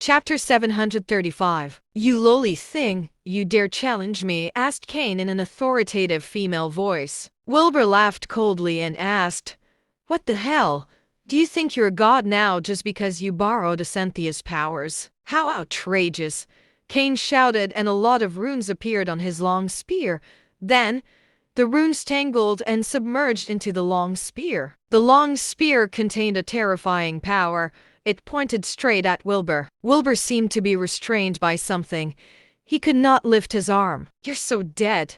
Chapter 735. "You lowly thing, you dare challenge me?" asked Cain in an authoritative female voice. Wilbur laughed coldly and asked, "What the hell? Do you think you're a god now just because you borrowed Acenthea's powers? How outrageous!" Cain shouted, and a lot of runes appeared on his long spear. Then, the runes tangled and submerged into the long spear. The long spear contained a terrifying power. It pointed straight at Wilbur. Wilbur seemed to be restrained by something. He could not lift his arm. "You're so dead!"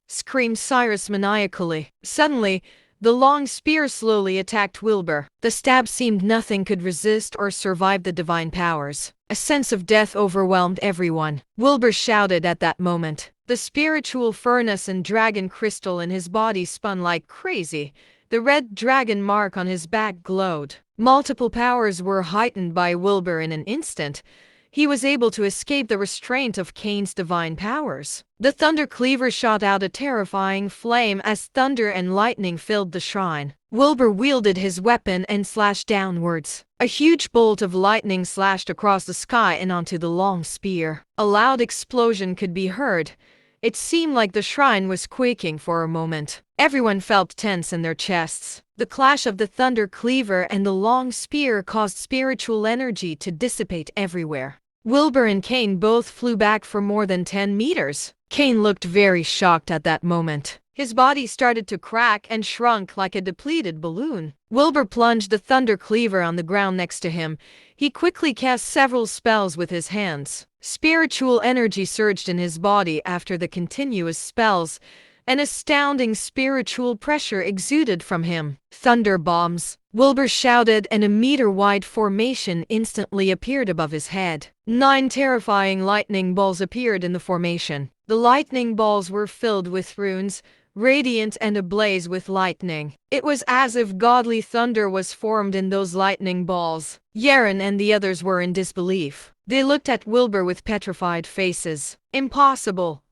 screamed Cyrus maniacally. Suddenly, the long spear slowly attacked Wilbur. The stab seemed nothing could resist or survive the divine powers. A sense of death overwhelmed everyone. Wilbur shouted at that moment. The spiritual furnace and dragon crystal in his body spun like crazy. The red dragon mark on his back glowed. Multiple powers were heightened by Wilbur in an instant. He was able to escape the restraint of Cain's divine powers. The Thunder Cleaver shot out a terrifying flame as thunder and lightning filled the shrine. Wilbur wielded his weapon and slashed downwards. A huge bolt of lightning slashed across the sky and onto the long spear. A loud explosion could be heard. It seemed like the shrine was quaking for a moment. Everyone felt tense in their chests. The clash of the Thunder Cleaver and the long spear caused spiritual energy to dissipate everywhere. Wilbur and Cain both flew back for more than 10 meters. Cain looked very shocked at that moment. His body started to crack and shrunk like a depleted balloon. Wilbur plunged the Thunder Cleaver on the ground next to him. He quickly cast several spells with his hands. Spiritual energy surged in his body after the continuous spells. An astounding spiritual pressure exuded from him. "Thunder bombs!" Wilbur shouted, and a meter-wide formation instantly appeared above his head. 9 terrifying lightning balls appeared in the formation. The lightning balls were filled with runes, radiant and ablaze with lightning. It was as if godly thunder was formed in those lightning balls. Yaren and the others were in disbelief. They looked at Wilbur with petrified faces. "Impossible!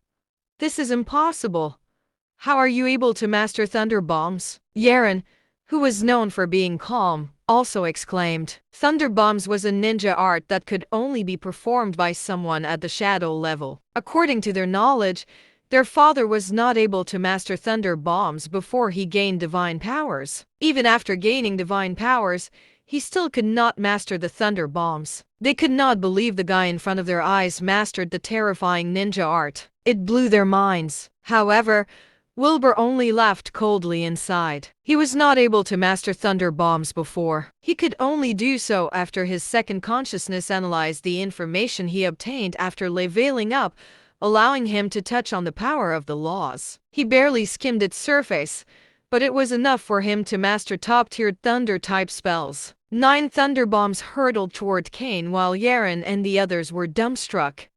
This is impossible! How are you able to master thunder bombs?" Yaren, who was known for being calm, also exclaimed. Thunder bombs was a ninja art that could only be performed by someone at the shadow level. According to their knowledge, their father was not able to master thunder bombs before he gained divine powers. Even after gaining divine powers, he still could not master the thunder bombs. They could not believe the guy in front of their eyes mastered the terrifying ninja art. It blew their minds. However, Wilbur only laughed coldly inside. He was not able to master thunder bombs before. He could only do so after his second consciousness analyzed the information he obtained after leveling up, allowing him to touch on the power of the laws. He barely skimmed its surface, but it was enough for him to master top-tier thunder-type spells. 9 thunder bombs hurtled toward Cain while Yaren and the others were dumbstruck.